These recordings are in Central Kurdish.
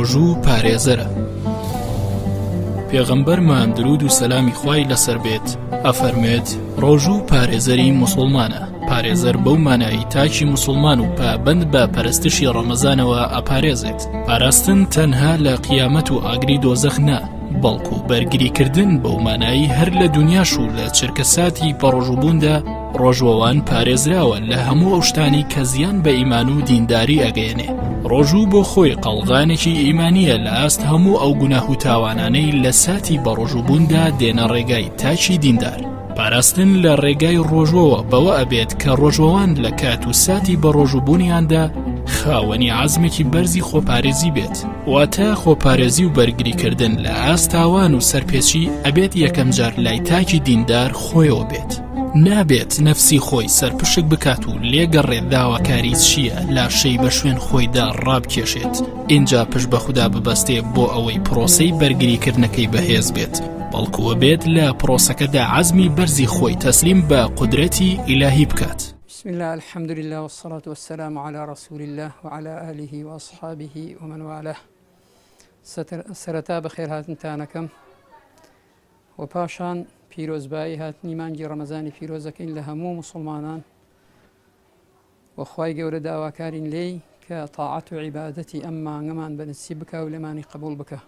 ڕۆژوو پارێزەرە. پێغەمبەرمان درود و سەلامی خوای لەسەر بێت ئەفەرمێت ڕۆژوو پارێزەری موسڵمانە. پارێزەر بەو مانایی تاکی موسڵمان و پابەند بە پەرستشی ڕەمەزانەوە ئەپارێزێت. پاراستن تەنها لە قیامەت و ئاگری دۆزەخ نا، بەڵکو بەرگریکردن بەو مانایی هەر لە دنیاش و لە چرکەساتی بەڕۆژوبووندا ڕۆژوەوان پارێزراوە لە هەموو ئەو شتانی کە زیان بە ئیمان و دینداری ئەگەیەنێ. ڕۆژوو بۆ خۆی قەڵغانێکی ئیمانیە لە ئاست هەموو ئەو گوناه و تاوانانەی لە ساتی بەڕۆژوبووندا دێنە ڕێگای تاکی دیندار. پاراستن لە ڕێگای ڕۆژوەوە بەوە ئەبێت کە ڕۆژوەوان لە کات و ساتی بەڕۆژوبوونیاندا خاوەنی عەزمێکی بەرزی خۆپارێزی بێت. واتە خۆپارێزی و بەرگریکردن لە ئاستاوان و سەرپێچی ئەبێت یەکەم جار لای تاکی دیندار خۆیەوە بێت. نابێت نەفسی خۆی سەرپشک بکات و لێگەڕێت داواکاری چییە لاشەی بە شوێن خۆیدا ڕابکێشێت. اینجا پشت بە خوددا ببەستێ بۆ ئەوەی پرۆسەی بەرگریکردنەکەی بەهێز بێت، بەڵکووە بێت لە پرۆسەکەدا عەزمی بەرزی خۆی تەسلیم بە قودرەتی ئیلاهی بکات. بسم الله الحمد لله والصلاة والسلام على رسول الله وعلى آله وأصحابه ومن والاه. سرتا بخير هاتن تانكم وباشان پیرۆزبایی هاتنی مانگی ڕەمەزانی پیرۆزەکەین لە هەموو موسڵمانان و خوای گەورە داواکارین لێی کە تاعەت و عیبادەتی ئەم مانگەمان بەنسیب بکە و لێمانی قبول بکە.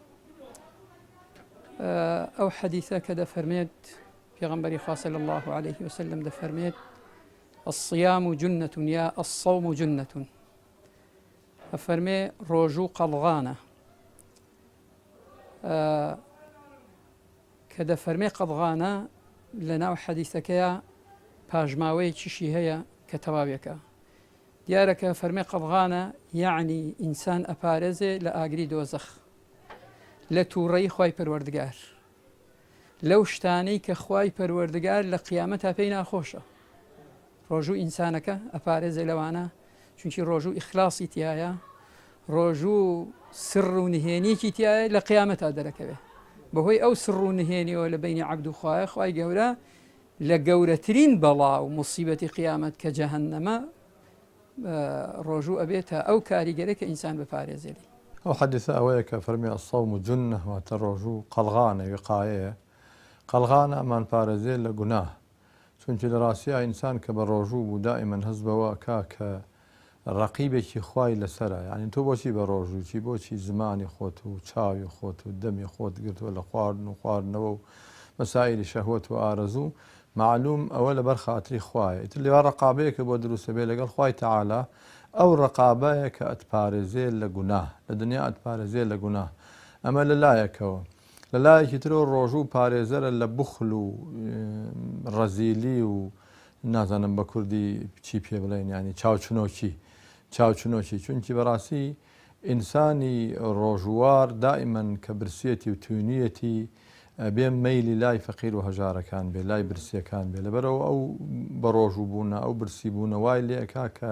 ئەو حەدیثە کە دەفەرمێت پێغەمبەری خوا صلی الله عليه وسلم دەفەرمێت الصيام جنة یا الصوم جنة، ئەفەرمێ ڕۆژوو قەڵغانە. کە دەفەرمێ قەڵغانە لە ناو حەدیثەکەیە پاژماوەیەکیشی هەیە کە تەواویەکە. دیارەکە فەرمێ قەڵغانە یعنی ئینسان ئەپارێزێ لە ئاگری دۆزەخ، لە تووڕەی خوای پەروەردگار، لەو شتانەی کە خوای پەروەردگار لە قیامەتا پێی ناخۆشە. ڕۆژوو ئینسانەکە ئەپارێزێ لەوانە، چونکی ڕۆژوو ئیخلاسی تایە، ڕۆژوو سڕ و نهێنیکی تایە لە قیامەتا دەرەکەوێ. بەهۆی ئەو سڕ و نهێنیەوە لە بینی عەبد و خوایە، خوای گەورە لە گەورەترین بەڵا و موسیبەتی قیامەت کە جەهەنەمە ڕۆژوو ئەبێتە ئەو کاریگەرە کە ئینسان بپارێزێری. ئەو حەدیثە ئەوەیە کە فەرمی الصوم جنة واتە ڕۆژوو قەڵغانە وقایەیە. قەڵغانە ئەمان پارێزێ لە گوناه، چونکی لە ڕاستیە ئینسان کە بە ڕۆژوو بوو دائیمەن هەست بەوە ئەکا کە ڕەقیبێکی خوای لەسەرە. یعنی تۆ بۆچی بە ڕۆژووی بۆچی زمانی خۆت و چاوی خۆت و دەمی خۆت گرتووە لە خواردن و خواردنەوە و مەسائلی شەهوەت و ئارەزوو، معلوم ئەوە لەبەر خاتری خوایە. ئیتر لێوە ڕەقابەیەکە بۆ دروستە بێ لەگەڵ خوای تەعالا، ئەو ڕەقابەیە کە ئەتپارێزێ لە گوناه، لە دنیا ئەتپارێزێ لە گوناه. ئەمە لەلایەکەوە. لەلایەکی ترۆ ڕۆژوو پارێزەرە لە بوخل و ڕەزیلی و نازانم بە کوردی چی پێ بڵێن، ینی چاوچنۆکی، چونکی بەڕاستی ئینسانی ڕۆژوار دائیمەن کە برسێتی و توونیەتی بێ مەیلی لای فەقیر و هەژارەکان بێ، لای برسیەکان بێ. لەبەرەوە ئەو بە ڕۆژوو بوونە، ئەو برسی بوونە وای لێکا کە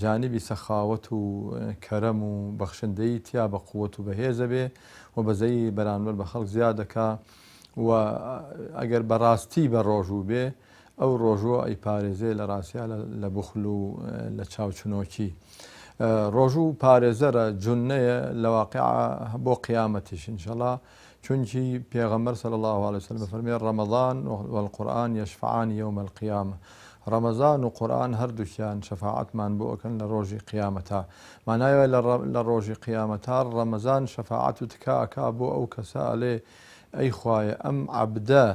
جانبی سەخاوەت و کەرەم و بەخشندەی تیا بە قووەت و بەهێزە بێ و بەزەی بەرامبەر بە خەڵک زیادەکە و ئەگەر بەڕاستی بە ڕۆژوو بێ ئەو ڕۆژوە ئەی پارێزێ لە ڕاستیا لە بوخل و لە چاوچنۆکی. ڕۆژوو پارێزەرە جونەیە لە واقعە بۆ قیامەتیش ئینشەڵا، چونکی پێغەمبەر صلی الله عليه وسلم فەرمێ ڕەمەضان والقورئان یەشفعان یوم القیامە. ڕەمەزان و قورئان هەردووکیان شەفاعەتمان بۆ ئەکەن لە ڕۆژی قیامەتا. مانایوە لە ڕۆژی قیامەتا ڕەمەزان شەفاعەت و تکا ئەکا بۆ ئەو کەسە ئەلێ ئەی خوایە ئەم عەبدە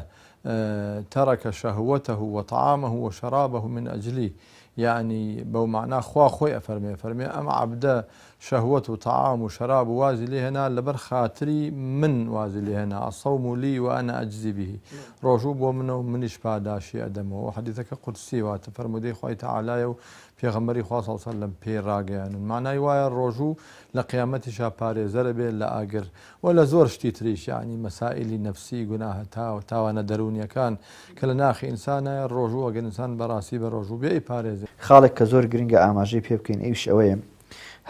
ترك شهوته وطعامه وشرابه من أجلي، يعني بو معناه خوا خوي أفرمي أم عبدا شهوة وطعام وشراب وازي لي هنا لبر خاطري من وازي لي هنا الصوم لي وأنا أجزي به. رجوب ومنه منش باداشي أدمه. وحديثك قدسي واتفرمدي خوي تعالى پێغەمبەری خوا صلی الله علیه و سلم پێی ڕاگەیاندن. معنای وایە ڕۆژوو لە قیامەتیشا پارێزەرە بێت لە ئاگر و لە زۆر شتی تریش، یعنی مەسائلی نەفسی گوناهە تاوانە دەرونیەکان کە لە ناخی ئینسانە ڕۆژوو ئەگەر ئینسان بەڕاستی بە ڕۆژوو بێ پارێزێ. خاڵێک کە زۆر گرنگە ئاماژەی پێ بکەین ئەویش ئەوەیە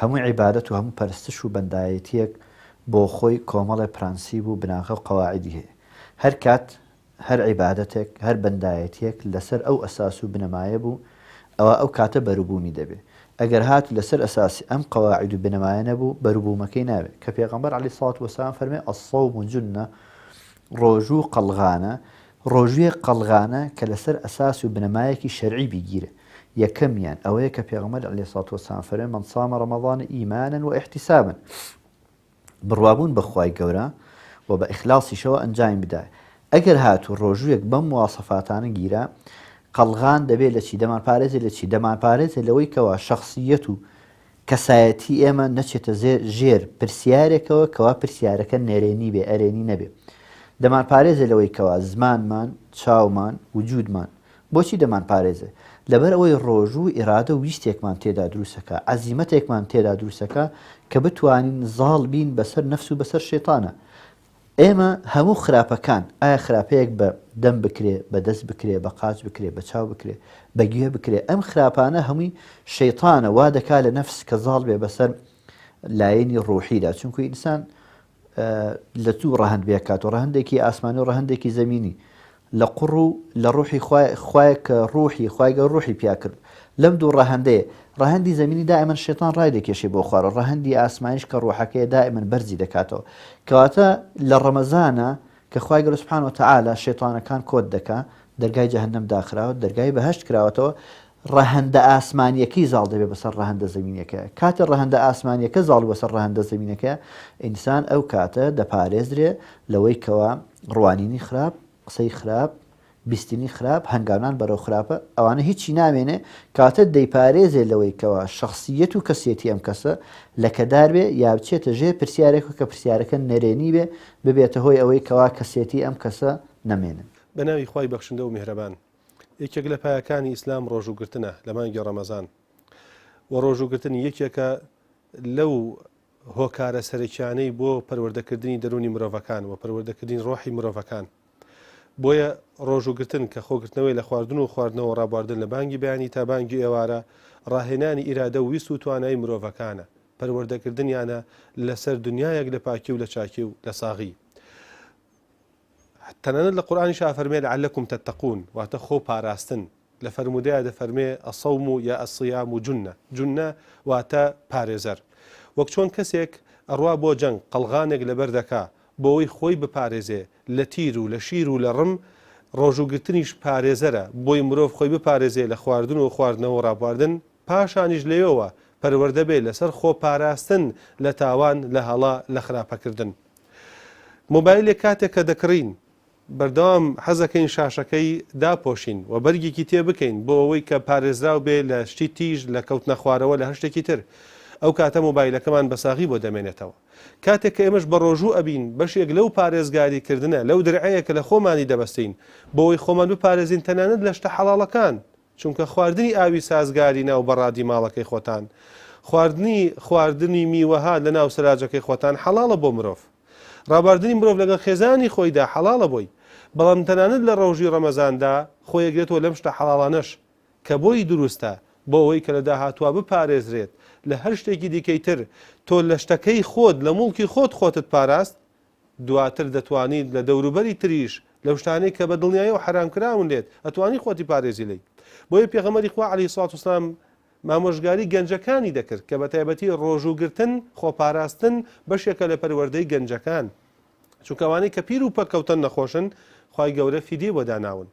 هەموو عیبادەت و هەموو پەرستش و بەندایەتیەک بۆ خۆی کۆمەڵی پرانسیب و بناغە و قەواعیدی هەیە. هەر کات هەر عیبادەتێک هەر بەندایەتیەک لەسەر ئەو ئەساس و بنەمایە بوو ئەوە ئەو کاتە بەروبوونی دەبێت. ئەگەر هات لەسەر ئەساسی ئەم قەواعید و بنەمایە نەبوو بەروبوومەکەی ناوێت کە پێغەمبەر عەلەیهی سەڵات وەسەلام فەرمێ الصەوم جونە ڕۆژوو قەڵغانە ڕۆژوویە قەڵغانە کە لەسەر ئەساس و بنەمایەکی شەرعی بیگیرە یەکەمیان ئەوەیە کە پێغەمبەر عەلەیهی سەڵات وەسەلام فەرمێ مەن صامە ڕەمەضانە ئیمانەن و احتیسابن بڕوابوون بەخوای گەورە و بە ئیخلاسیشەوە ئەنجامی بدایە ئەگەر هاتوو ڕۆژوویەک بەم مواسەفاتانە گیرە قەڵغان دەبێت لە چی دەمانپارێزێت لە چی دەمانپارێزێت لەوەی کەوا شەخصیەت و کەسایەتی ئێمە نەچێتە ژێر پرسیارێکەوە کەوا پرسیارەکە نێرێنی بێ ئەرێنی نەبێ دەمانپارێزێت لەوەی کەوا زمانمان چاومان وجودمان بۆچی دەمانپارێزێت لەبەر ئەوەی ڕۆژوو ئیرادە و ویستێکمان تێدا دروستەکە عەزیمەتێکمان تێدا دروستەکە کە بتوانین زاڵ بین بەسەر نەفس و بەسەر شێتانە ئێمە هەموو خراپەکان ئایا خراپەیەک بە دەم بکرێ بە دەست بکرێ بە قاچ بکرێ بە چاو بکرێ بە گوێ بکرێ ئەم خراپانە هەمووی شەیطانە وا دەکا لە نەفس کە زاڵ بێ بەسەر لایەنی ڕوحیدا چونکو ئینسان لە دوو ڕەهەند بێکات و ڕەهەندێکی ئاسمانی و ڕەهەندێکی زەمینی لە قوڕ و لە ڕوحی خوای کە ڕوحی خوای گەورە ڕوحی پیا کرد لەم دوو ڕەهەندەیە ڕەهەندی زەمینی دائیمەن شێطان ڕای دەکێشێ بۆ خوارە ڕەهەندی ئاسمانیش کە ڕوحەکەیە دائیمەن بەرزی دەکاتەوە کەواتە لە ڕەمەزانە کە خوای گەورە سوبحانە وتەعالا شێطانەکان کۆت دەکا دەرگای جەهەنەم داخراوە دەرگای بەهەشت کراوەتەوە ڕەهەندە ئاسمانیەکەی زاڵ دەبێت بەسەر ڕەهەندە زەمینەکە کاتە ڕەهەندە ئاسمانیەکە زاڵ بەسەر ڕەهەندە زەمینەکە ئینسان ئەو کاتە دەپارێزرێ لەوەی کەوا ڕوانینی خراپ قسەی خراپ بیستنی خراپ هەنگاوان بەرەو خراپە ئەوانە هیچی نامێنێ کاتە دەیپارێزێ لەوەی کەوا شخصیەت و کەسێتی ئەم کەسە لە کەدار بێ یا بچێتە ژێر پرسیارێک کە پرسیارەکە نەرێنی بێ ببێتە هۆی ئەوەی کەوا کەسێتی ئەم کەسە نەمێنن بە ناوی خوای بەخشندە و میهرەبان یەکێک لە پایەکانی ئیسلام ڕۆژوگرتنە لە مانگی ڕەمەزان و ڕۆژوگرتنی یەکێکە لەو هۆکارە سەرەکیانەی بۆ پەروەردەکردنی دەرونی مرۆڤەکان و پەروەردەکردنی ڕۆحی مرۆڤەکان بۆیە ڕۆژوگرتن کە خۆگرتنەوەی لە خواردن و خواردنەوە ڕابواردن لە بانگی بەیانی تا بانگی ئێوارە ڕاهێنانی ئیرادە و ویست و توانایی مرۆڤەکانە پەروەردەکردنیانە لەسەر دنیایەک لە پاکی و لە چاکی و لە ساغی تەنانەت لە قورئانیش فەرمێ لەعەلەکم تەتەقون واتە خۆ پاراستن لە فەرمودەیە دەفەرمێ ئەسەوم و یا ئەسیام و جونە واتە پارێزەر وەک چۆن کەسێک ئەڕوا بۆ جەنگ قەڵغانێک لەبەر دەکا بۆەوەی خۆی بپارێزێ لە تیر و لە شیر و لە ڕم ڕۆژوگرتنیش پارێزەرە بۆی مرۆڤ خۆی بپارێزێ لە خواردن و خواردنەوە ڕابواردن پاشانیش لێەوە پەروەردە بێ لەسەر خۆ پاراستن لە تاوان لە هەڵا لە خراپەکردن مۆبایلێک کاتێک کە دەکڕین بەردەوام حەزەکەین شاشەکەی داپۆشین و بەرگێکی تێ بکەین بۆ ئەوەی کە پارێزراو بێ لە شتی تیژ لە کەوتنە خوارەوە لە هەر شتێکی تر ئەو کاتە مۆبایلەکەمان بەساغی بۆ دەمێنێتەوە کاتێک کە ئێمەش بە ڕۆژوو ئەبین بەشێک لەو پارێزگاریکردنە لەو درعەیەکە لە خۆمانی دەبەستین بۆەوەی خۆمان بپارێزین تەنانەت لە شتە حەڵاڵەکان چونکە خواردنی ئاوی سازگاری ناو بەڕادی ماڵەکەی خۆتان خواردنی میوەها لە ناو سەراجەکەی خۆتان حەڵاڵە بۆ مرۆڤ ڕابواردنی مرۆڤ لەگەڵ خێزانی خۆیدا حەڵاڵە بۆی بەڵام تەنانەت لە ڕۆژی ڕەمەزاندا خۆیەگرێتەوە لەم شتە حەڵاڵانەش کە بۆی دروستە بۆ ئەوەی کە لە داهاتووە بپارێزرێت لە هەر شتێکی دیکەی تر تۆ لە شتەکەی خۆت لە موڵکی خۆتت پاراست دواتر دەتوانیت لە دەوروبەری تریش لەو شتانەی کە بە دڵنیایی و حرامکراون لێت ئەتوانی خۆتی پارێزی لی بۆیە پێغەمبەری خوا عەلەیهی سەڵات وسەلام مامۆژگاری گەنجەکانی دەکرد کە بە تایبەتی ڕۆژوگرتن خۆپاراستن بەشێکە لە پەروەردەی گەنجەکان چونکە ئەوانەی کە پیر و پەکەوتن نەخۆشن خوای گەورە فیدیە بۆ داناون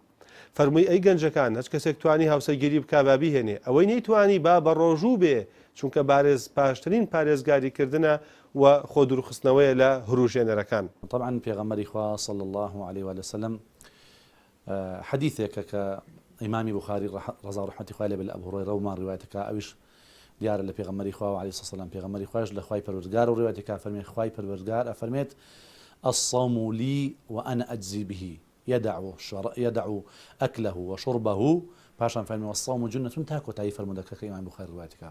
فەرمووی ئەی گەنجەکان هەچ کەسێک توانی هاوسەرگیری بکا با بیهێنێ ئەوەی نەیتوانی با بە ڕۆژوو بێ چونکە پاشترین پارێزگاریکردنە و خۆ دوورخستنەوەیە لە هەروژێنەرەکان طبعا پێغەمبەری خوا صلی الله عليه وسلم حديثێکە کە ئیمامی بوخاری ڕەزا و ڕەحمەتی خوای لێ بێ لە ئەبو هورەیرە ومان ڕیوایەتەکە ئەویش دیارە لە پێغەمبەری خوا عەلەیهی سەلام پێغەمبەری خوایش لە خوای پەروەردگار و ڕیوایەتەکە فەرمێ خوای پەروەردگار ئەفەرمێت الصوم لي وأنا أجزي به يدع أكله وشربه پاشان فەرمێ والصوم جنة تاکۆ تایی فەرمودەکە کە ئیمامی بوخاری ڕیوایەتەکە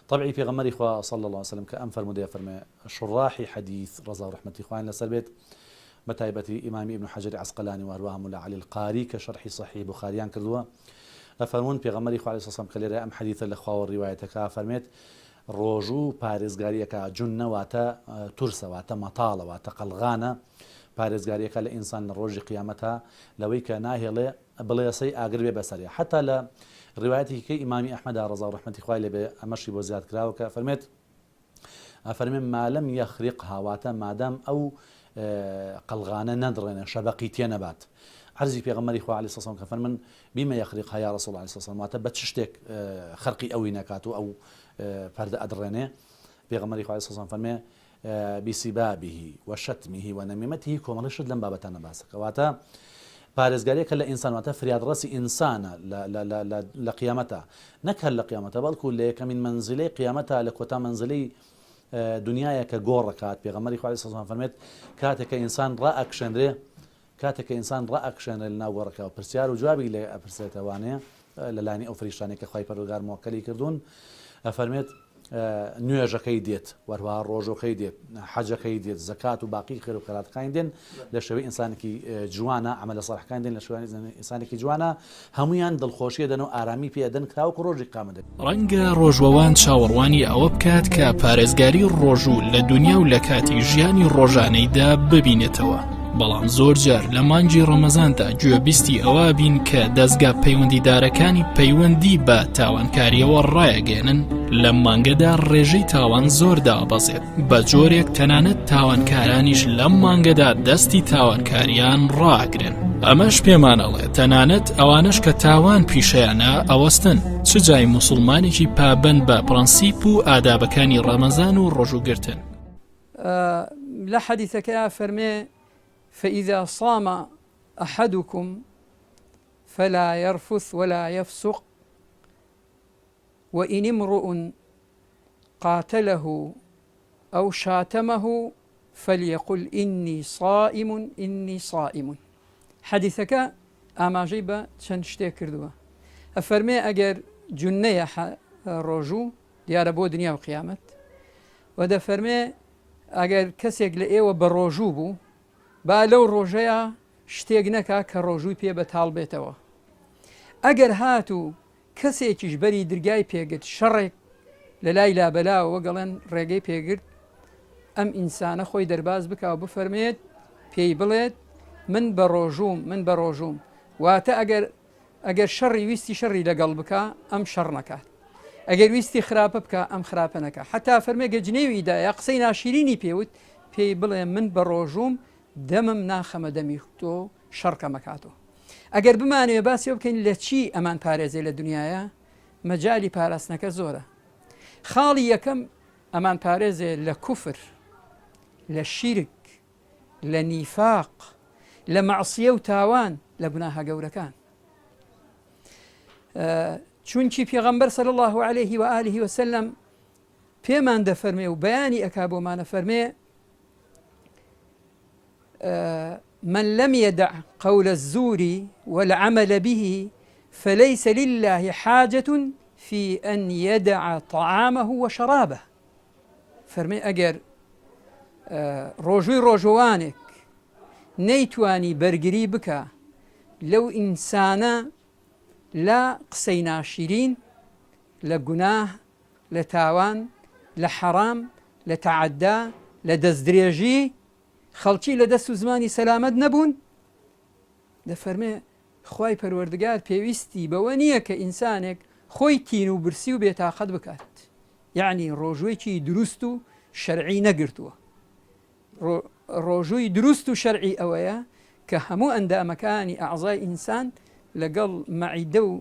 طبعی پێغەمبەری خوا صلی الله عليه وسلم کە ئەم فەرمودەیە فەرمێ شڕاحی حەدیث ڕەزا و ڕەحمەتی خوایان لەسەر بێت بەتایبەتی ئیمامی ابن حەجەری عەسقەلانی و هەروەها مولا عەلی القاری کە شەرحی صەحیح بوخارییان کردووە ئەفەرموون پێغەمبەری خوا عەلەیهی سەلام کە لێرە ئەم حەدیثە لە خواوە ڕیوایەتەکە فەرمێت ڕۆژوو پارێزگاریەکە جونە واتە تورسە واتە مەتاڵە واتە قەڵغانە پارێزگاریەکە لە ئینسان لە ڕۆژی قیامەتە لەوەی کە ناهێڵێ بڵێسەی ئاگر بێ بەسەریە حتا لە ڕواەتی کە ئیمامی ئەحمەدا ڕەزا و ڕەحمەتی خوای لێبێ ئەمەشی بۆ زیاد کراوە کە فەرمێت مالەم یەخریق هاواتە مادام ئەو قەلغانە نەدڕێنە شەبەقی تێ نەبات عەرزی پێغەمبەری خوا عەلەیهی سەلام کە فەرمن بیمە یەخریقها یا ڕەسوڵ عەلەیهی سەلام واتە بە چ شتێک خەرقی ئەوی نەکات و ئەو پەردە ئەدڕێنێ پێغەمبەری خوا عەلەیهی سەلام فەرمێ بیسیبابه وشتمه ونميمته کۆمەڵی شت لەم بابەتانە باس کەواتە پارێزگاریەکە لە ئینسانواتە فریادڕەسی ئینسانە لە قیامەتە نەک هەر لە قیامەتە بەڵکو لە یەکەمین منزلەی قیامەتە لە کۆتا منزلەی دنیایە کە گۆڕەکات پێغەمبەری خوا عەلەیهی سەلام فەرمێت کاتێککە ئینسان ڕائەکشێنرێ لە ناو گۆڕەکەەوە پرسیار و جوابی لێ ئەپرسێتەوانەیە لەلایەنی ئەو فریشتانێک کە خوای پەروەردگار مۆکەلی کردوون ئەفەرمێت نوێژەکەی دێت وەروەها ڕۆژۆکەی دێت حەجەکەی دێت زەکات و باقی خێر و خێراتەکانی دێن لە شێوەی ئینسانێکی جوانە عەمەلە ساڵحەکان دێن لە شێوەی ئینسانێکی جوانە هەمویان دڵخۆشیە دەن و ئارامی پێدەن کراوەکو ڕۆژی قیامەت ڕەنگە ڕۆژوەوان چاوەڕوانی ئەوە بکات کە پارێزگاری ڕۆژوو لە دنیا و لە کاتی ژیانی ڕۆژانەیدا ببینێتەوە بەڵام زۆر جار لە مانگی ڕەمەزاندا گوێبیستی ئەوە بین کە دەستگا پەیوەندیدارەکانی پەیوەندی بە تاوانکاریەوە ڕایەگەێنن لە مانگەدا ڕێژەی تاوان زۆر دابەزێت بە جۆرێک تەنانەت تاوانکارانیش لەم مانگەدا دەستی تاوانکاریان ڕاگرن ئەمەش پێمانەڵێ تەنانەت ئەوانش کە تاوان پیشەیانە ئەوەستن چ جای موسڵمانێکی پابەند بە پرەنسیپ و ئادابەکانی ڕەمەزان و ڕۆژوگرتن لە حەدیثەکە فەرمێ فإذا صام أحدكم فلا يرفث ولا يفسق وإن امرؤ قاتله أو شاتمه فليقل إني صائم إني صائم حديثك ئاماژەی بە چەند شتێک کردووە ئەفەرمێ ئەگەر جونەیە ڕۆژوو دیارە بۆ دنیا و قیامەت و دەفەرمێ ئەگەر کەسێک لە ئێوە بە ڕۆژوو بوو با لەو ڕۆژەیە شتێک نەکا کە ڕۆژووی پێ بەتاڵ بێتەوە ئەگەر هات و کەسێکیش بەری درگای پێگرت شەڕێک لە لای لابەلاوە گەڵێن ڕێگەی پێگرت ئەم ئینسانە خۆی دەرباز بکە و بفەرمێت پێی بڵێت من بە ڕۆژوم واتە ئەگەر شەڕی ویستی شەڕی لەگەڵ بکە ئەم شەڕ نەکات ئەگەر ویستی خراپە بکە ئەم خراپە نەکە حتا فەرمێگە جنێویدا یا قسەی ناشیرینی پێوت پێی بڵێ من بە ڕۆژوم دەمم ناخەمە دەمی تۆ شەڕکە مەکاتەوە ئەگەر بمانوێ باسی بکەین لە چی ئەمان پارێزێ لە دنیاە مەجای پاراستنەکە زۆرە خاڵی یەکەم ئەمان پارێزێ لە کوفر لە شیرک لە نیفاق لە مەعسیە و تاوان لە گوناهە گەورەکان چونکی پێغەمبەر صلی الله عليه و آله وسلم پێمان دەفەرمێ و بەیانی ئەکا بۆمانە فەرمێ من لم يدع قول الزور والعمل به فليس لله حاجة في أن يدع طعامه وشرابه فرمي أجر ڕۆژوانێک نەیتوانی بەرگری بکە لەو ئینسانە لە قسەی ناشیرین لە گوناه لە تاوان لە حەرام لە تەعەدا لە دەستدرێژی خەڵکی لە دەست و زمانی سەلامەت نەبوون دەفەرمێ خوای پەروەردگار پێویستی بەوە نییە کە ئینسانێک خۆی تین و برسی و بێتاقەت بکات یعنی ڕۆژوێکی دروست و شەرعی نەگرتووە ڕۆژووی دروست و شەرعی ئەوەیە کە هەموو ئەندامەکانی ئەعزای ئینسان لەگەڵ مەعیدە و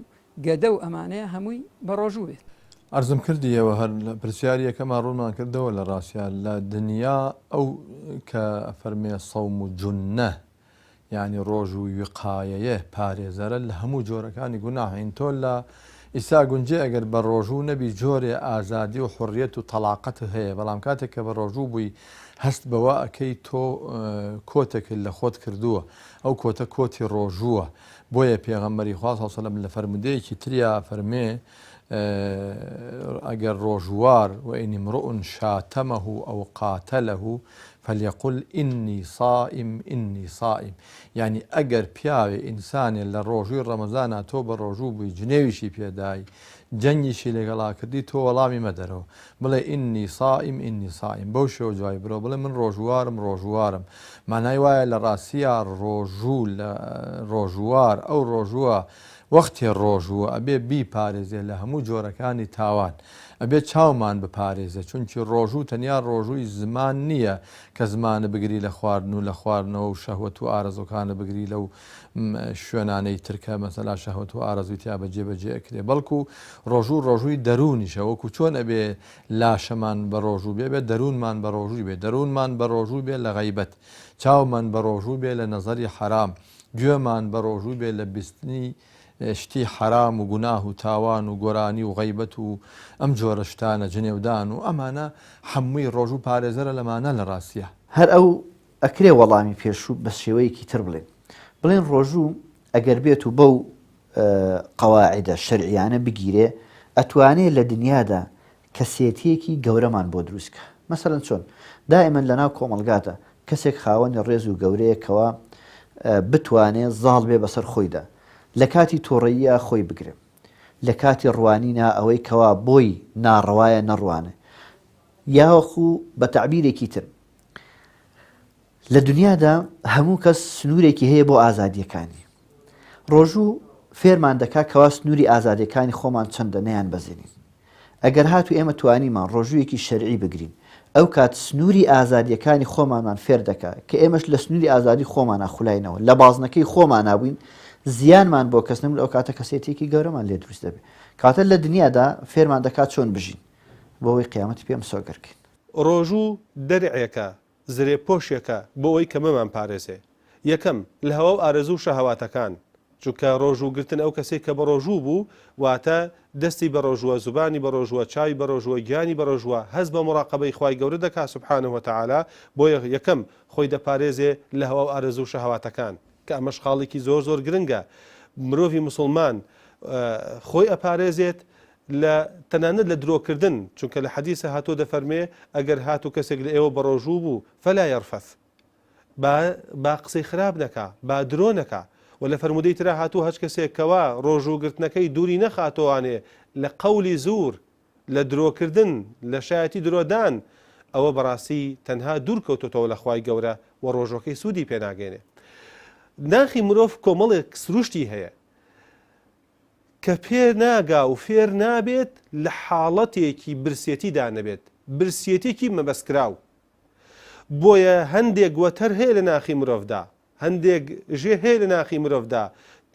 گەدە و ئەمانەیە هەمووی بە ڕۆژوو بێت ئەرزم کردیەوە هەر پرسیاریەکەمان ڕوونمان کردەوە لە ڕاستیان لە دنیا ئەو کە فەرمێ سەوم و جونە یعنی ڕۆژ و وقایەیە پارێزەرە لە هەموو جۆرەکانی گوناهین تۆ لە ئیسا گونجێ ئەگەر بە ڕۆژوو نەبی جۆرێ ئازادی و حڕیەت و تەلاقەت هەیە بەڵام کاتێک کە بە ڕۆژوو بووی هەست بەوە ئەەکەی تۆ کۆتێکت لە خۆت کردووە ئەو کۆتە کۆتی ڕۆژووە بۆیە پێغەمبەری خوا صلی الله علیه و سلم لە فەرمودەیەکی تریا فەرمێ ئەگەر ڕۆژوار وإن امرؤ شاتمه أو قاتله فليقل إني صائم إني صائم يعني ئەگەر پیاوێ ئینسانێ لە ڕۆژووی ڕەمەزانە تۆ بە ڕۆژوو بووی جنێویشی پێدای جەنگیشی لەگەڵا کردی تۆ وەڵامی مەدەرەوە بڵێ ئینی سائیم ئینی سائیم بەو شێوە جوای برۆ بڵێ من ڕۆژوارم مانای وایە لە ڕاستیە ڕۆژوو لە ڕۆژوار ئەو ڕۆژووە وەختی ڕۆژوە ئەبێ بیپارێزێ لە هەموو جۆرەکانی تاوان ئەبێ چاومان بپارێزە چونکی ڕۆژوو تەنیا ڕۆژووی زمان نییە کە زمانە بگری لە خواردن و لە خواردنەوە و شەهوەت و ئارەزۆکانە بگری لەو شوێنانەی ترکە مەسەلا شەهوەت و ئارەزوی تیا بەجێبەجێ ئەکرێ بەڵکو ڕۆژووی دەرونیشە وەکو چۆن ئەبێ لاشەمان بە ڕۆژوو بێ دەروونمان بە ڕۆژووی بێ دەروونمان بە ڕۆژوو بێ لە غەیبەت چاومان بە ڕۆژوو بێ لە نەزەری حرام گوێمان بە ڕۆژوو بێ لە بیستنی شتی حرام و گوناه و تاوان و گۆرانی و غەیبەت و ئەم جۆرە شتانە جنێودان و ئەمانە هەمووی ڕۆژوو پارێزەرە لەمانە لە ڕاستیە هەر ئەو ئەکرێ وەڵامی پێشوو بە شێوەیەکی تر بڵێن ڕۆژوو ئەگەر بێت و بەو قەواعیدە شەرعیانە بگیرێ ئەتوانێت لە دنیادا کەسێتیەکی گەورەمان بۆ دروستکە مەسەڵەن چۆن دائیمەن لەناو کۆمەلگاتە کەسێک خاوەنی ڕێز و گەورەیەکەوە بتوانێت زاڵ بێ بەسەر خۆیدا لە کاتی تۆڕەییە خۆی بگرێ لە کاتی ڕوانینە ئەوەی کەوا بۆی ناڕەوایە نەڕوانە یاوەخو بە تعبیرێکی تر لە دنیادا هەموو کەس سنوورێکی هەیە بۆ ئازادیەکانی ڕۆژوو فێرمان دەکا کەوا سنووری ئازادیەکانی خۆمان چەندە نەیان بەزێنین ئەگەر هاتو ئێمە توانیمان ڕۆژوویەکی شەرعی بگرین ئەو کات سنووری ئازادیەکانی خۆمانمان فێر دەکا کە ئێمەش لە سنووری ئازادی خۆمانە خولاینەوە لە بازنەکەی خۆمان نابووین زیانمان بۆ کەس نەبوو ئەو کاتە کەسێتێکی گەورەمان لێ دروست دەبێت کاتە لە دنیادا فێرمان دەکات چۆن بژین بۆ ئەوەی قیامەتی پێم سۆگەرکەین ڕۆژوو دەرعێکە زرێ پۆشێکە بۆ ئەوەی کە مەمان پارێزێ یەکەم لە هەوا و ئارەزوو شەهەواتەکان چونکە ڕۆژووگرتن ئەو کەسێک کە بە ڕۆژوو بوو واتە دەستی بە ڕۆژووە زوبانی بە ڕۆژووە چاوی بە ڕۆژووە گیانی بە ڕۆژووە هەست بە مراقبەی خوای گەورە دەکات سوبحانەه وتەعالا بۆ یەکەم خۆی دەپارێزێ لە هەوا و ئارەزوو شەهەواتەکان کە ئەمەش خاڵێکی زۆر گرنگە مرۆڤی مسلمان خۆی ئەپارێزێت لە تەنانەت لە درۆکردن چونکە لە حەدیثە هاتۆ دەفەرمێ ئەگەر هاتو کەسێک لە ئێوە بە ڕۆژوو بوو فەلا یەرفەث با قسەی خراپ نەکا با درۆ نەکا و لە فەرمودەی ترا هاتوو هەچ کەسێکەوە ڕۆژووگرتنەکەی دووری نەخاتۆوانێ لە قەولی زوور لە درۆکردن لە شایەتی درۆدان ئەوە بەڕاستی تەنها دوور کەوتۆتەوە لە خوای گەورە و ڕۆژەکەی سوودی پێناگەێنێ ناخی مرۆڤ کۆمەڵێک سروشتی هەیە کە پێر ناگا و فێر نابێت لە حاڵەتێکی برسێتیدا نەبێت برسێتێکی مەبەستکراو بۆیە هەندێک وەتەر هەیە لە ناخی مرۆڤدا هەندێک ژێ هەیە لە ناخی مرۆڤدا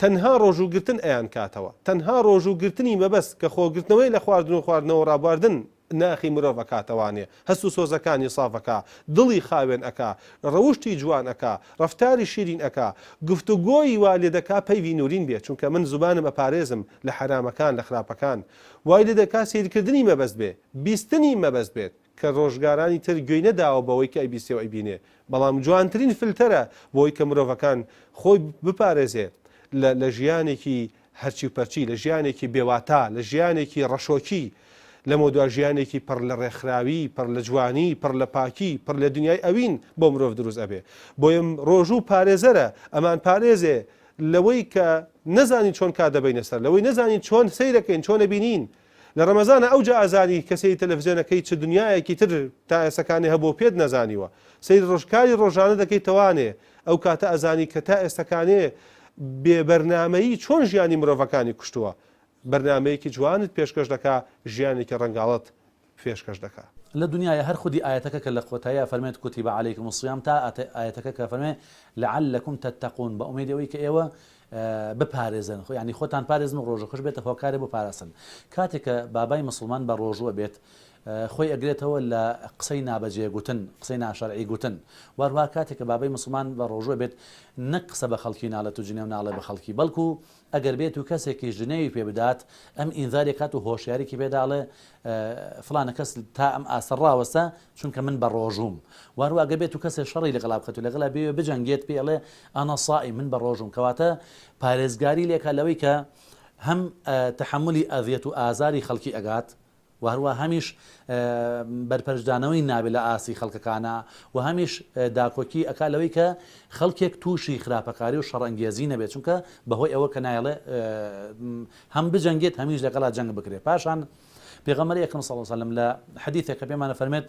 تەنها ڕۆژووگرتن ئەیان کاتەوە تەنها ڕۆژووگرتنی مەبەست کە خۆگرتنەوەی لە خواردن و خواردنەوە ڕابواردن ناخی مرۆڤ کاتەوانێ هەست و سۆزەکانی سافەکە دڵی خاوێن ئەکا ڕەوشتی جوان ئەکا ڕەفتاری شیرین ئەکا گفتوگۆی وا لێ دەکا پەیوی نورین بێت چونکە من زوبانم ئەپارێزم لە حرامەکان لە خراپەکان وای لێ دەکا سیرکردنی مەبەست بێ بیستنی مەبەست بێت کە ڕۆژگارانی تر گوێی نەداوە بەوەی کە ئەیبیستێ و ئەیبینێ بەڵام جوانترین فلتەرە بۆی کە مرۆڤەکان خۆی بپارێزێت لە ژیانێکی هەرچی پەرچی لە ژیانێکی بێواتا لە ژیانێکی ڕەشۆکی لەمە دوا ژیانێکی پڕ لە ڕێکخراوی پڕ لە جوانی پڕ لە پاکی پڕ لە دنیای ئەوین بۆ مرۆڤ دروست ئەبێ بۆیم ڕۆژوو پارێزەرە ئەمان پارێزێ لەوەی کە نەزانین چۆن کا دەبینە سەر لەوەی نەزانین چۆن سەیرەکەین چۆن ئەبینین لە ڕەمەزانە ئەوجا ئازانی کەسەی تەلەڤیزیۆنەکەی چ دنیایەکی تر تا ئێستەکانی هەبوو پێت نەزانیوە سەیر ڕۆژکاری ڕۆژانە دەکەی توانێ ئەو کاتە ئەزانی کە تا ئێستەکانێ بێبەرنامەیی چۆن ژیانی مرۆڤەکانی کوشتووە بەرنامەیەکی جوانت پێشکەش دەکا ژیانێکی ڕەنگاڵت پێشکەش دەکا لە دنیای هەر خودی ئاەتەکە کە لە قوتایە فەرمێت کوتیب عەلەیکم الصیام تا ئاەتەکە کە فەرمێ لعلکم تتقون بە ئومێدەوەی کە ئێوە بپارێزن خۆ ینی خۆتان پارێزن و ڕۆژە خۆش بێتە هۆکارێ بۆ پاراستن کاتێک کە بابای مسلمان بە ڕۆژوە بێت خۆی ئەگرێتەوە لە قسەی نابەجێ گوتن قسەی ناشەرعی گوتن وەروها کاتێک کە بابای مسلمان بە ڕۆژوە بێت نەک قسە بە خەڵکی ناڵێت و جنێو ناڵێ بە خەڵکی بەڵکو ئەگەر بێت و کەسێکی ژنەوی پێ بدات ئەم ئینذاری کات و هۆشیارێکی پێداڵێ فلانە کەس تا ئەم ئاسە ڕاوەستە چونکە من بە ڕۆژوم وەروها ئەگەر بێت و کەسێک شەڕی لەگەڵا بکات و لەگەڵا بێ بجەنگێت پێڵێ ئەنا صائم من بە ڕۆژوم کەواتە پارێزگاری لێکە لەوەی کە هەم تەحملی ئەذیەت و ئازاری خەڵکی ئەگات و هەروە هەمیش بەرپەرشدانەوەی نابێت لە ئاسی خەڵکەکانە و هەمیش داکۆکی ئەکا لەوەی کە خەڵکێک تووشی خراپەکاری و شەڕەنگێزی نەبێت چونکە بەهۆی ئەوە کە نایڵێ هەم بجەنگێت هەمیش لەگەڵا جەنگ بکرێت پاشان پێغەمبەری ئەکرەم صلی الله علیه وسلم لە حەدیثێکە پێمانە فەرمێت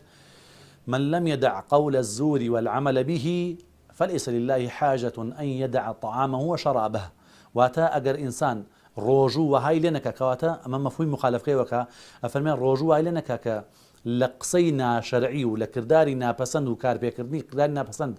من لم يدع قول الزور والعمل به فليس لله حاجة أن يدع طعامه وشرابه واتا ئەگەر ئینسان ڕۆژوو وهای لێ نەکەکەواتە ئەمە مەفهومی مخالفەکەیەوەکە ئەفەرمێن ڕۆژوو وای لێ نەکە کە لە قسەی ناشەرعی و لە کردداری ناپەسەند و کارپێکردنی کردداری ناپەسەند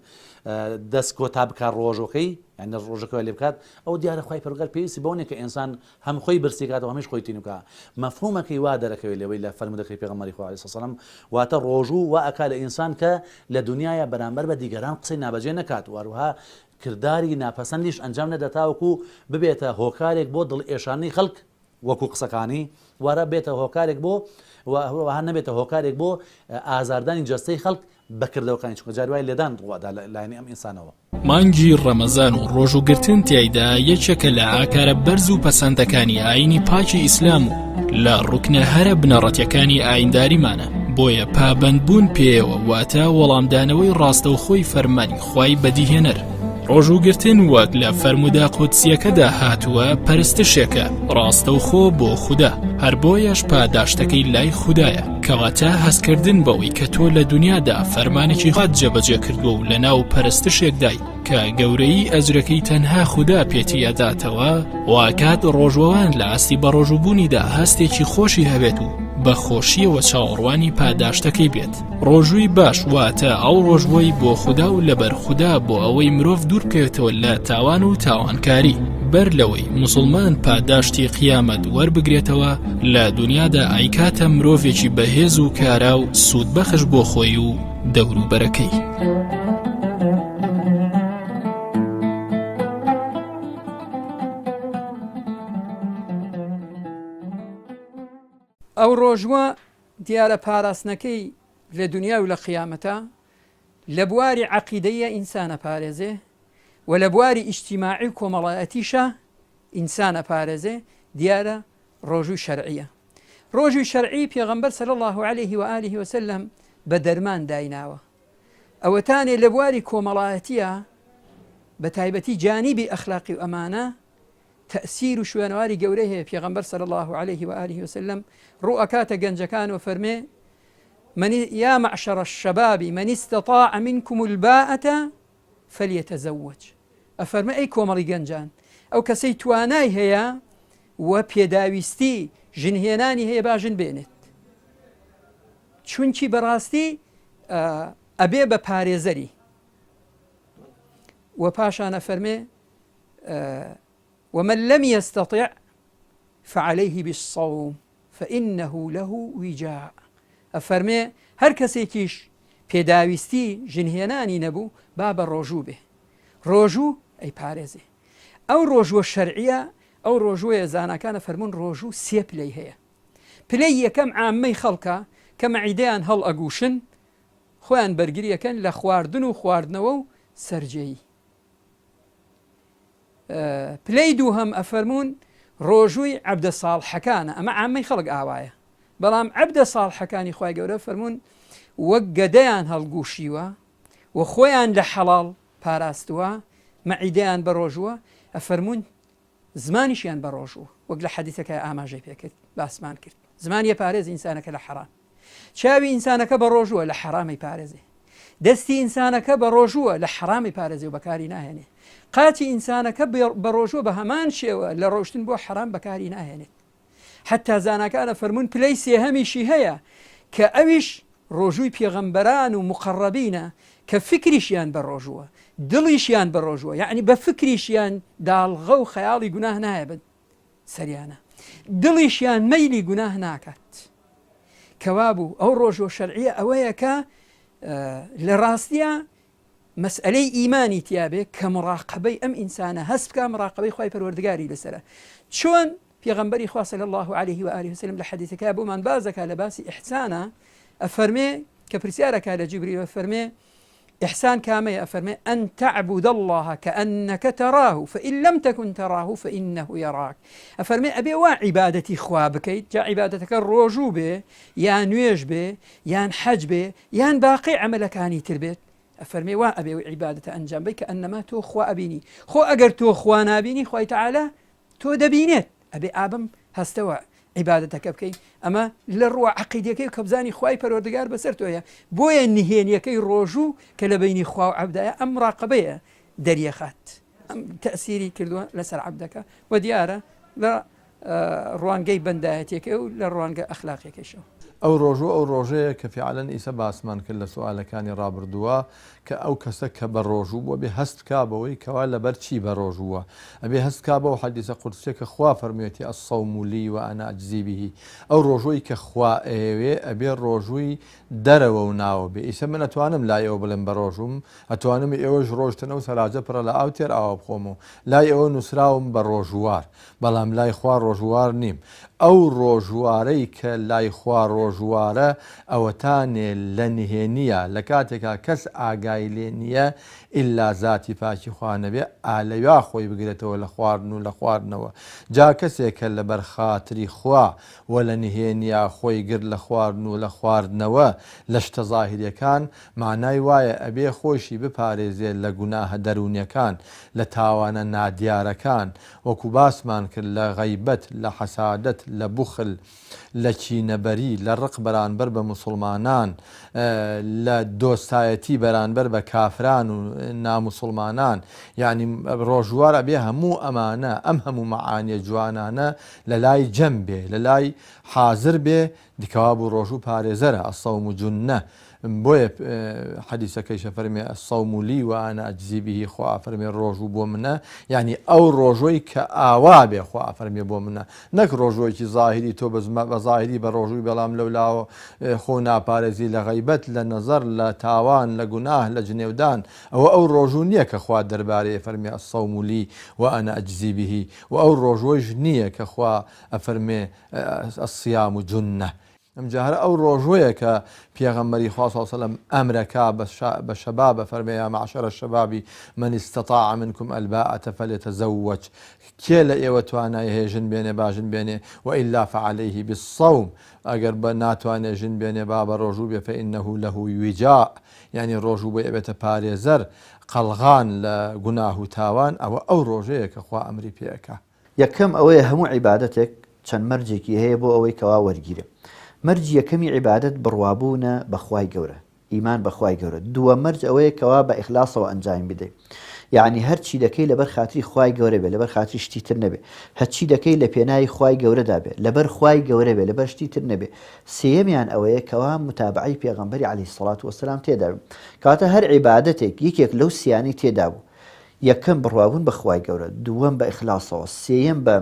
دەست کۆتا بکات ڕۆژەکەی یعنی ڕۆژەکەی لێ بکات ئەو دیارە خی پەروەردگار پێویستی بەوەیە کە ئینسان هەم خۆی برسیکات و هەمیش خۆی تینوکە مەفهومەکەی وا دەرەکەوێت لەوەی لە فەرمودەکەی پێغەمبەری خوا عەلەیهی سەلام واتە ڕۆژوو وا ئەکا لە ئینسان کە لە دنیاە بەرامبەر بە دیگەران قسەی نابەجێ نەکات وەروها کردداری ناپەسەندیش ئەنجام نەدەتاوەکو ببێتە هۆکارێک بۆ دڵ ئێشانی خەڵک وەکو قسەکانی وارە بێتە هۆکارێک بۆ وها نەبێتە هۆکارێک بۆ ئازاردانی جەستەی خەڵک بەکردەوەکانی چکە جاروای لێدان ڕوادا لایەنی ئەم ئینسانەوە مانگی ڕەمەزان و ڕۆژوگرتن تیایدا یەکێکە لە ئاکارە بەرز و پەسەندەکانی ئاینی پاکی ئیسلام و لە ڕوکنە هەرە بنەڕەتیەکانی ئاینداریمانە بۆیە پابەندبوون پێیەوە واتە وەڵامدانەوەی ڕاستەوخۆی فەرمانی خوای بەدیهێنەر ڕۆژوگرتن وەک لە فەرمودا قودسیەکەدا هاتووە پەرستشێکە ڕاستەوخۆ بۆ خودا هەر بۆیەش پاداشتەکەی لای خودایە کەواتە هەستکردن بەوەی کە تۆ لە دنیادا فەرمانێکی خات جێبەجێ کردووە و لە ناو پەرستشێکدای کە گەورەی ئەجرەکەی تەنها خوددا پێتی ئەداتەوە واکات ڕۆژوەوان لە ئاستی بە ڕۆژوبوونیدا هەستێکی خۆشی هەبێت و بە خۆشیەوە چاوەڕوانی پاداشتەکەی بێت ڕۆژووی باش واتە ئەو ڕۆژوەی بۆ خوددا و لەبەر خوددا بۆ ئەوەی مرۆڤ دوور بکەوێتەوە لە تاوان و تاوانکاری بەر لەوەی موسڵمان پاداشتی قیامەت وەربگرێتەوە لە دنیادا ئایکاتە مرۆڤێکی بەهێز و کارا و سوودبەخش بۆ خۆی و دەوروبەرەکەی ئەو ڕۆژوە دیارە پاراستنەکەی لە دنیا و لە قیامەتە لە بواری عەقیدەیە ئینسانە پارێزێ و لە بواری ئیجتیماعی و کۆمەڵایەتیشە ئینسانە پارێزێ دیارە ڕۆژووی شەرعیە ڕۆژووی شەرعی پێغەمبەر صلی الله عليه و آله وسلم بە دەرمان دایناوە ئەوەتانێ لە بواری کۆمەڵایەتیە بە تایبەتی جانیبی ئەخلاقی و ئەمانە تأثیر و شوێنەواری گەورەی هەیە پێغەمبەر صلی الله عليه و آله وسلم ڕوو ئەکاتە گەنجەکان و فەرمێ يا معشر الشباب من استطاع منكم الباءة فليتزوج ئەفەرمە ئەی کۆمەڵی گەنجان ئەو کەسەی توانای هەیە و پێداویستی ژنهێنانی هەیە با ژن بێنێت چونکی بەڕاستی ئەبێ بە پارێزەری و پاشانە فەرمێ ومن لم يستطع فعليه بالصوم فإنه له وجاء ئەفەرمێ هەر کەسێکیش پێداویستی ژنهێنانی نەبوو با بە ڕۆژوو بێ ڕۆژوو ئەی پارێزێ ئەو ڕۆژوە شەرعیە ئەو ڕۆژوەیە زاناکانە فەرمون ڕۆژوو سێ پلەی هەیە پلەی یەکەم عامەی خەڵکە کە مەعیدەیان هەڵ ئەگوشن خۆیان بەرگریەکەن لە خواردن و خواردنەوە و سەرجەیی پلەی دووهەم ئەفەرمون ڕۆژووی عەبدە ساڵحەکانە ئەمە عامەی خەڵک ئاوایە بەڵام عەبدە ساڵحەکانی خوای گەورە فەرمون وەک گەدەیان هەڵگوشیوە و خۆیان لە حەڵاڵ پاراستووە مەعیدەیان بە ڕۆژووە ئەفەرمون زمانیشیان بە ڕۆژووە وەک لە حەدیثەکە ئاماژەی پێکرد باسمان کرد زمانی پارێز ئینسانەکە لە حەرام چاوی ئینسانەکە بە ڕۆژووە لە حەرامی پارێزێ دەستی ئینسانەکە بە ڕۆژووە لە حەرامی پارێزێ و بەکاری ناهێنێ قاچی ئینسانەکە بە ڕۆژووە بە هەمان شێوە لە ڕۆشتن بۆ حەرام بەکاری ناهێنێت حتا زاناکانە فەرمون پلەی سێهەمیشی هەیە کە ئەویش ڕۆژووی پێغەمبەران و مقەڕەبینە کە فکریشیان بە ڕۆژووە دڵیشیان بە ڕۆژووە یعنی بە فکریشیان داڵغە و خەیاڵی گوناه نایە سەریانە دڵیشیان مەیلی گوناه ناکات کەوا بوو ئەو ڕۆژوە شەرعیە ئەوەیە کە لە ڕاستیە مەسئلەی ئیمانی تیابێ کە مراقبەی ئەم ئینسانە هەست بکە مراقبەی خوای پەروەردگاری لەسەرە چۆن پێغەمبەری خوا صلی الله عليه و آله وسلم لە حەدیثەکە بۆمان بازەکە لە باسی ئیحسانە ئەفەرمێ کە پرسیارەکە لە جیبریل ئەفەرمێ إحسان كامي أفرمي أن تعبد الله كأنك تراه فإن لم تكن تراه فإنه يراك أفرمي أبي وعبادتي خوابك جاء عبادتك الرجوع به يان نويج به يان حج به يان باقي عملك هاني تربيت أفرمي وأبي عبادة أنجام بك أنما تو خوا أبيني خو أجر تو خوانا أبيني خوي تعالى تو دبينت أبي آبم هستوى عبادتك بكي أما للروع عقيدتك كبزاني خواي پروردگار بسرتويا بويا نهينيكي روجو كلا بيني خوا وعبدايا أم راقبية دريخات أم تأثيري كردوا لسر عبدك وديارة لە ڕوانگەی بەندایەتێکە و لە ڕوانگە ئەخلاقێکەشەوە. ئەو ڕۆژەیە کە فیعلەن ئیسە باسمان کرد لە سوالەکانی ڕابردووە کە ئەو کەسە کە بە ڕۆژوو بۆ بێ هەست کا بەوەی کەوا لەبەر چی بە ڕۆژووە ئەبێ هەست کا بەو حەدیسە قودسیە کە خوا فەرموویەتی ئەسەوم لی و ئەنا ئەجزی به ئەو ڕۆژووی کە خوا ئەوێ ئەبێ ڕۆژووی دەرەوە و ناوە بێ ئیسە من ئەتوانم لای ئەوە بڵێم بە ڕۆژوم ئەتوانم ئێوەش ڕۆژتنە و سەلاجە پڕە لە ئاو تێر ئاوە بخۆمەوە لای ئەوە نووسراوم بە ڕۆژوار بەڵام لای خوا ڕۆژوار نیم ئەو ڕۆژوارەی کە لای خوا ڕۆژوارە ئەوەتانێ لە نهێنیە لە کاتێکا کەس ئاگای لێ نییە ئللا زاتی پاکی خوانەبێ ئالەویا خۆی بگرێتەوە لە خواردن و لە خواردنەوە جا کەسێکە لە بەرخاتری خوا و لە نهێنیا خۆی گرت لە خواردن و لە خواردنەوە لە شتە زاهریەکان معنای وایە ئەبێ خۆشی بپارێزێت لە گوناهە دەرونیەکان لە تاوانە نادیارەکان وەکو باسمان کرد لە غەیبەت لە حەسادەت لە بوخل لە چینەبەری لە ڕق بەرانبەر بە موسڵمانان لە دۆستایەتی بەرانبەر بە کافران و ناموسڵمانان یعنی ڕۆژوارە بێ هەموو ئەمانە ئەم هەموو مەعانیە جوانانە لە لای جەم بێ لە لای حازر بێ دیکەوا بوو ڕۆژوو پارێزەرە ئەسەوم جونە بۆیە حەدیسەکەیشە فەرمێ ئەسەوم لی و ئەنا ئەجزی به خوا فەرمێ ڕۆژوو بۆ منە یعنی ئەو ڕۆژۆی کە ئاوا بێ خوا فەرمێ بۆ منە نەک ڕۆژۆیکی زاهری تۆ بە زاهری بە ڕۆژووی بەڵام لەولاوە خۆ ناپارێزی لە غەیبەت لە نەزەر لە تاوان لە گوناه لە جنێودان ئەوە ئەو ڕۆژوو نییە کە خوا دەربارەیە فەرمێ ئەسەوم لی و ئەنا ئەجزی به و ئەو ڕۆژۆیش نییە کە خوا ئەفەرمێ ئەسیام و جونە ئەم جارە ئەو ڕۆژۆیە کە پێغەمبەری خوا صلی الله علیه و سلم ئەمرەکا بە شەبابە فەرمێ یا معشەرە الشەبابی من استطاع منکم الباءة فليتزوج کێ لە ئێوە توانای هەیە ژن بێنێ با ژن بێنێ وئیلا فعليه بالصوم ئەگەر بە ناتوانێ ژن بێنێ با بە ڕۆژوو بێ فإنه له وجاء یعنی ڕۆژوو بۆ ئەبێتە پارێزەر قەڵغان لە گوناه و تاوان ئەوە ئەو ڕۆژەیە کە خوا ئەمری پێەکا یەکەم ئەوەیە هەموو عیبادەتێک چەند مەرجێکی هەیە بۆ ئەوەی کەوا وەرگیرە مەرج یەکەمی عیبادەت بڕوابوونە بەخوای گەورە ئیمان بەخوای گەورە دووە مەرج ئەوەیە کەوا بە ئیخلاسەوە ئەنجام بدەیت یعنی هەرچی دەکەی لەبەر خاتری خوای گەورە بێ لەبەر خاتری شتی تر نەبێ هەرچی دەکەی لە پێناوی خوای گەورەدا بێ لەبەر خوای گەورە بێ لەبەر شتی تر نەبێ سێیەمیان ئەوەیە کەوا متابعەی پێغەمبەری عەلەیهی سەڵات وەسەلام تێدا بێ کەواتە هەر عیبادەتێک یەکێک لەو سیانی تێدا بوو یەکەم بڕوابوون بەخوای گەورە دووەم بە ئیخلاسەوە سێیەم بە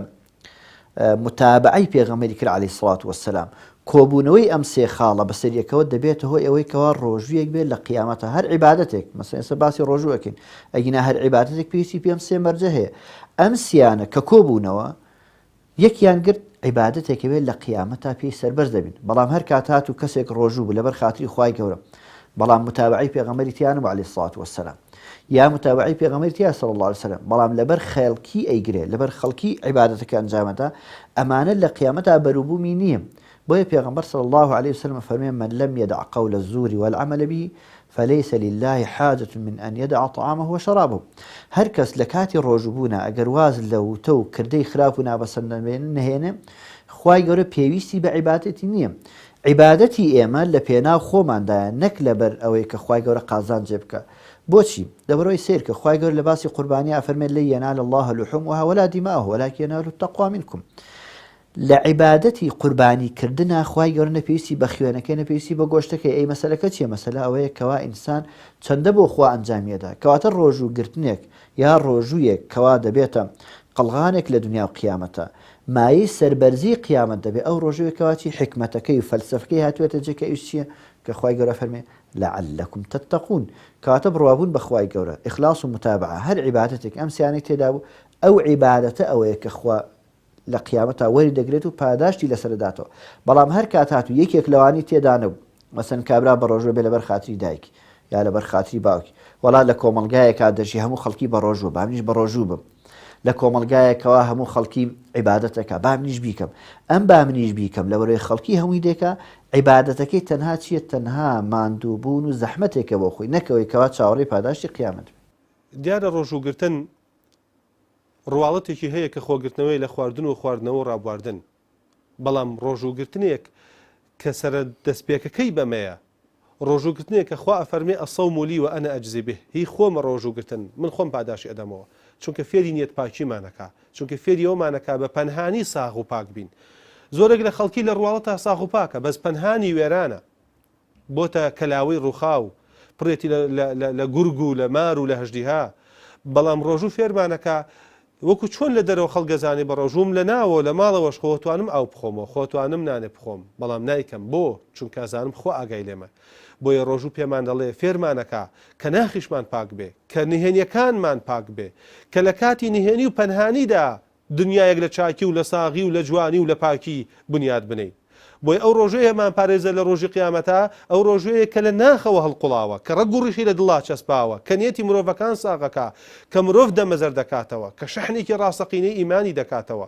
متابعەی پێغەمبەری کرد عەلەیهی سەڵات وەسەلام کۆبوونەوەی ئەم سێ خاڵە بەسەریەکەوە دەبێتە هۆی ئەوەی کەوا ڕۆژوویەک بێت لە قیامەتە هەر عیبادەتێک مەسەڵەن ئێستا باسی ڕۆژووەکەین ئەگینا هەر عیبادەتێک پێویستی پێم سێ مەرجە هەیە ئەم سیانە کە کۆبوونەوە یەکیان گرت عیبادەتێکە بێت لە قیامەتا پێی سەربەرز دەبین بەڵام هەر کات هات و کەسێک ڕۆژوو بوو لەبەر خاتری خوای گەورە بەڵام متابعەی پێغەمبەری تیانە عەلەیهی سەڵات وەسەلام یا متابعەی پێغەمبەری تیا صلی الله علیه و سلم بەڵام لەبەر خەڵکی ئەیگرێت لەبەر خەڵکی عیبادەتەکە ئەنجامەدا ئەمانە لە قیامەتا بەرووبوومی نییە بۆیە پێغەمبەر صلی الله عليه وسلم فەرمێ من لم يدع قول الزور والعمل به فليس لله حاجة من أن يدع طعامه وشرابه هەر کەس لە کاتی ڕۆژبوونە ئەگەر واز لە وتە و کردەی خراپ و نابەسەند نهێنێ خوای گەورە پێویستی بە عیبادەتی نییە عیبادەتی ئێمە لە پێناو خۆماندایە نەک لەبەر ئەوەی کە خوای گەورە قازان جێ بکە بۆچی دەبەرەوەی سیر کە خوای گەورە لە باسی قوربانی ئەفەرمێت لن ينال الله لحومها ولا دماؤها ولكن يناله التقوى منكم لە عیبادەتی قوربانیکردنە خوای گەورە نەپێویستی بە خوێنەکەی نەپێویستی بە گۆشتەکەی ئەی مەسەلەکە چیە مەسەلە ئەوەیە کەوا ئینسان چەندە بۆ خوا ئەنجامیەدا کەواتە ڕۆژووگرتنێک یا ڕۆژوویەک کەوا دەبێتە قەڵغانێک لە دنیا و قیامەتە مایەی سەربەرزی قیامەت دەبێت ئەو ڕۆژوێکەواتی حکمەتەکەی و فەلسەفەکەی هاتوێتە جێکە ئیش چییە کە خوای گەورە فەرمێ لعلكم تتقون کەواتە بڕوابوون بە خوای گەورە ئیخلاص و متابعە هەر عیبادەتێک ئەم سیانەی تێدا بوو ئەو عیبادەتە ئەوەیە کە خوا لە قیامەتا وەری دەگرێت و پاداشتی لەسەرداتەوە بەڵام هەر کات هاتوو یەکێک لەوانی تێدا نەبوو مەسەن کابرا بە ڕۆژوە بێ لەبەر خاتری دایکی یا لەبەر خاتری باوکی وەڵا لە کۆمەلگایەکا دەژی هەموو خەڵکی بە ڕۆژوە با منیش بە ڕۆژوو بم لە کۆمەلگایەکەوە هەموو خەڵکی عیبادەتەکە با منیش بیکەم ئەم با منیش بیکەم لەبەرەوەی خەڵکی هەمووی دێکە عیبادەتەکەی تەنها چیە تەنها ماندووبوون و زەحمەتێکە بۆ خۆی نەکەوەی کەوا چاوەڕێی پاداشتی قیامەت دیارە ڕۆژووگرتن ڕواڵەتێکی هەیە کە خۆگرتنەوەی لە خواردن و خواردنەوە ڕابواردن بەڵام ڕۆژووگرتنێک کە سەرە دەستپێکەکەی بەمەیە ڕۆژووگرتنێک کە خوا ئەفەرمێ ئەسەوم لی و ئەنا ئەجزی به هی خۆمە ڕۆژووگرتن من خۆم پاداشی ئەدەمەوە چونکە فێری نیەت پاکیمانەکە چونکە فێری ئەومانەکە بە پەنهانی ساغ و پاک بین زۆرێک لە خەڵکی لە ڕواڵە تا ساغ و پاکە بەس پەنهانی وێرانە بۆتە کەلاوەی ڕووخاو پڕێتی لە گورگ و لە مار و لە هەژدیها بەڵام ڕۆژوو فێرمانەکە وەکو چۆن لە دەرەوە خەڵگەزانانی بە ڕۆژوم لە ناوە لە ماڵەوەش خۆتوانم ئەو بخۆمەوە خۆتوانم نانێ بخۆم بەڵام نایکەم بۆ چونکە ئازانم خۆ ئاگای لێمە بۆیە ڕۆژوو پێمان دەڵێ فێرمانەکە کە ناخیشمان پاک بێ کە نهێنیەکانمان پاک بێ کە لە کاتی نهێنی و پەنهانیدا دنیایەک لە چاکی و لە ساغی و لە جوانی و لە پاکی بنیاد بنین بۆی ئەو ڕۆژەیەمان پارێزە لە ڕۆژی قیامەتە ئەو ڕۆژەیە کە لە ناخەوە هەڵقوڵاوە کە ڕەگوڕیشی لە دڵا چەسپاوە کە نیەتی مرۆڤەکان ساغەکە کە مرۆڤ دەمەزەر دەکاتەوە کە شەحنێکی ڕاستەقینەی ئیمانی دەکاتەوە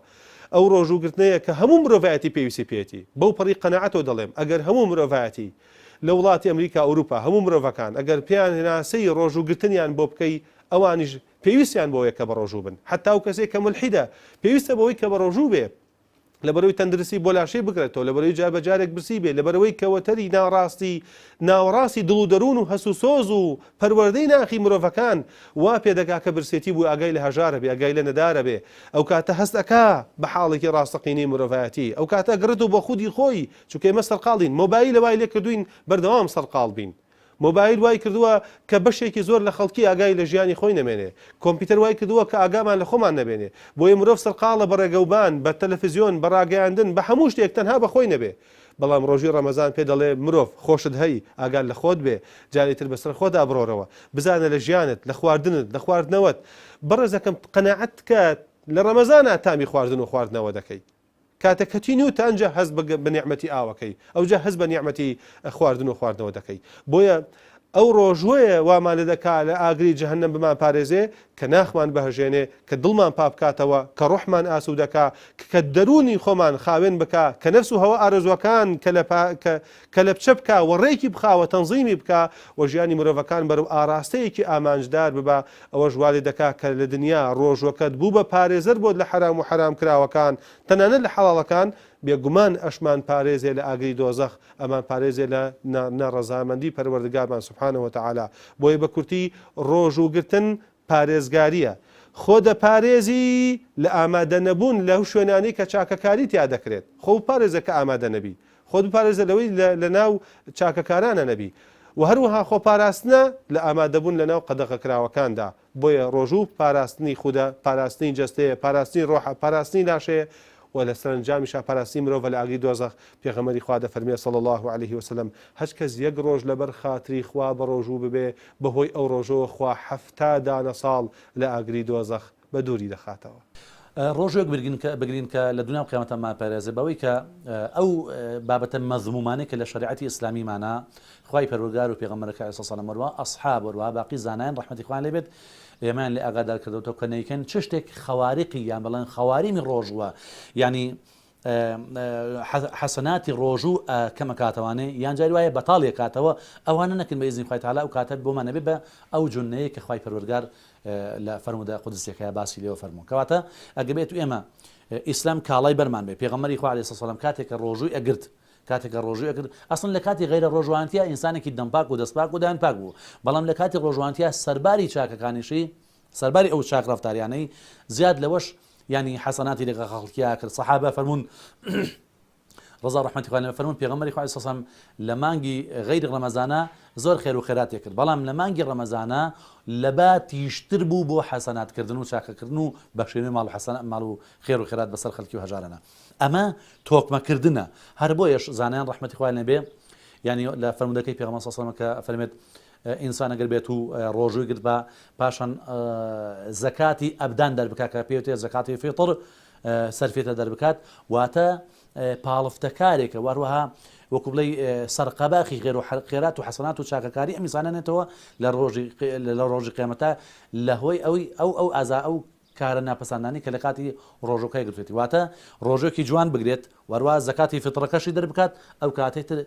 ئەو ڕۆژوگرتنەیە کە هەموو مرۆڤایەتی پێویستی پێێتی بەو پەڕی قەنەعەتەوە دەڵێم ئەگەر هەموو مرۆڤایەتی لە وڵاتی ئەمریکا ئەوروپا هەموو مرۆڤەکان ئەگەر پێیان هێناسەی ڕۆژوگرتنیان بۆ بکەی ئەوانیش پێویستیان بۆیە کە بە ڕۆژوو بن حتا و کەسێک کە ملحیدە پێویستە بەوەی کە بە ڕۆژوو بێ لەبەرەوەی تەندروستی بۆ لاشەی بکرێتەوە لەبەرەوەی جاربەجارێک برسی بێ لەبەرەوەی کەوەتەری ناوەڕاستی دڵ و دەروون و هەسو سۆز و پەروەردەی ناخی مرۆڤەکان وا پێدەکا کە برسێتی بوو ئاگای لە هەژارە بێ ئاگای لە نەدارە بێ ئەو کاتە هەست دەکا بە حاڵێکی ڕاستەقینەی مرۆڤایەتی ئەو کاتە گڕێت و بە خودی خۆی چونکە ئێمە سەرقاڵین مۆبایل لەوای لێ کردوین بەردەوام سەرقاڵ بین مۆبایل وای کردووە کە بەشێکی زۆر لە خەڵکی ئاگای لە ژیانی خۆی نەمێنێ کۆمپیوتەر وای کردووە کە ئاگامان لە خۆمان نەبێنێ بۆیە مرۆڤ سەرقاڵە بە ڕێگەوبان بە تەلەڤیزیۆن بە ڕاگەیاندن بە هەموو شتێک تەنها بە خۆی نەبێ بەڵام ڕۆژی ڕەمەزان پێ دەڵێ مرۆڤ خۆشت هەی ئاگال لە خۆت بێ جاری تر بەسەر خۆدا بڕۆرەوە بزانە لە ژیانت لە خواردنت لە خواردنەوەت بەڕێزەکەم قەناعەت کە لە ڕەمەزانە تامی خواردن و خواردنەوە دەکەی کاتەکەتینی و تانجا هەز بە نیعمەتی ئاوەکەی ئەوجا هەز بە نیعمەتی خواردن و خواردنەوە دەکەی بۆیە ئەو ڕۆژوەیە وامان لە دەکا لە ئاگری جەهەنەم بمان پارێزێ کە ناخمان بەهژێنێ کە دڵمان پاپکاتەوە کە ڕۆحمان ئاسوود دەکا کە دەرونی خۆمان خاوێن بکە کە نەفس و هەوە ئارەزوەکان کە لە بچە بکە وەڕێکی بخاوە تەنزیمی بکە و ژیانی مرۆڤەکان بەرەو ئاراستەیەکی ئامانجدار ببە ئەوە ژوالی دەکا کە لە دنیا ڕۆژوەکەت بوو بە پارێزەر بۆت لە حرام و حرام کراوەکان تەنانەت لە حەڵاڵەکان بێگومان ئەشمان پارێزێ لە ئاگری دۆزەخ ئەمان پارێزێ لە ناڕەزامەندی پەروەردگارمان سوبحانەهو وتەعالا بۆیە بە کورتی ڕۆژوگرتن پارێزگاریە خۆ دەپارێزی لە ئامادە نەبوون لەو شوێنانی کە چاکەکاری تیا دەکرێت خۆ پارێزە کە ئامادە نەبی خۆ پارێزە لەوەی لە ناو چاکەکارانە نەبی و هەروەها خۆپاراستنە لە ئامادەبوون لە ناو قەدەغەکراوەکاندا بۆیە ڕۆژوو پاراستنی خودە پاراستنی جەستەیە پاراستنی ڕۆحە پاراستنی لاشەیە و لە سەرنجامیشا پاراستی مرۆڤ لە ئاگری دۆزەخ پێغەمبەری خوا دەفەرمێ صلی الله عليه وسلم هەچ کەس یەک ڕۆژ لەبەر خاتری خوا بە ڕۆژوو ببێ بەهۆی ئەو ڕۆژەوە خوا 70 دانە ساڵ لە ئاگری دۆزەخ بە دووری دەخاتەوە ڕۆژێک بگرین کە لە دنیا قیامەتەمان پارێزێ بەوەی کە ئەو بابەتە مەزمومانەی کە لە شریعەتی ئیسلامیمانە خوای پەروەردگار و پێغەمبەرەکە عەلەیهی سەلام وەروە ئەصحاب وەروە باقی زانایان ڕەحمەتی خوایان لێبێت ئێمان لێ ئاگادار کردوەوە کە نەیکەن چ شتێک خەواریقی یان بەڵێن خەواریمی ڕۆژوە ینی حەسەناتی ڕۆژوو کەمە کاتەوانێ یان جاری وایە بەتاڵیە کاتەوە ئەوانە نەکەن بە ئیزنی خوای تەعالا ئەو کاتە بۆمان نەبێت بە ئەو جونەیە کە خوای پەروەردگار لە فەرموودە قودسیەکەیە باسی لێوە فەرموون کەواتە ئەگە بێت و ئێمە ئیسلام کاڵای بەرمان بێ پێغەمبەری خوا عەلەیهی سەلام کاتێکە ڕۆژووی ئەگرت کاتێکە ڕۆژووی ئەگرت ئەسڵ لە کاتی غەیرە ڕۆژوانتیە ئینسانێکی دەمپاک و دەستپاک و دایانپاک بوو بەڵام لە کاتی ڕۆژوانتیە سەرباری چاکەکانیشی سەرباری ئەو چاک ڕەفتاریانەی زیاد لەوەش ینی حەسەناتی لەگە خەڵکییا کرد سەحابە فەرموون ڕەزا ڕەحمەتی خوای فەرموون پێغەمبەری خوا عەلەیهی سەلام لە مانگی غەیری ڕەمەزانە زۆر خێر و خێراتی کرد بەڵام لە مانگی ڕەمەزانە لەباتیشتر بوو بۆ حەسەناتکردن و چاکەکردن و بەخشێنی ماڵ و خێر و خێرات بەسەر خەڵکی و هەژارانە ئەمە تۆکمەکردنە هەر بۆیەش زانایان ڕەحمەتی خوای لێبێ ینی لە فەرمودەکەی پێغەمبەر صلی الله علیه و سلم کە فەرمێت ئینسان ئەگەر بێت و ڕۆژووی گرت بە پاشان زەکاتی ئەبدان دەربکات کە پێوتێت زەکاتی فیتر سەرفێتە دەربکات واتە پاڵفتەکارێکە واروەها وەکو بڵێ سەرقەباخی غێر و خێرات و حەسەنات و چاکەکاری ئەم ئینسانانێتەوە لە ڕۆژی قیامەتە لە هۆی ئەو ئازا ئەو کارە ناپەسەندانی کە لە کاتی ڕۆژەکەی گرتێتی واتە ڕۆژێکی جوان بگرێت وەروە زەکاتی فیتڕەکەشی دەربکات ئەو کاتێتر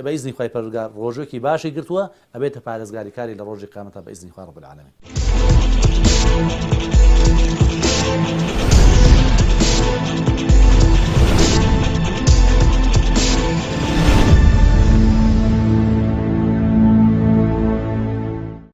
بە ئیزنی خوای پەروەردگار ڕۆژێکی باشی گرتووە ئەبێتە پارێزگاری کاری لە ڕۆژی قیامەتە بە ئیزنی خوا رەب العالەمین.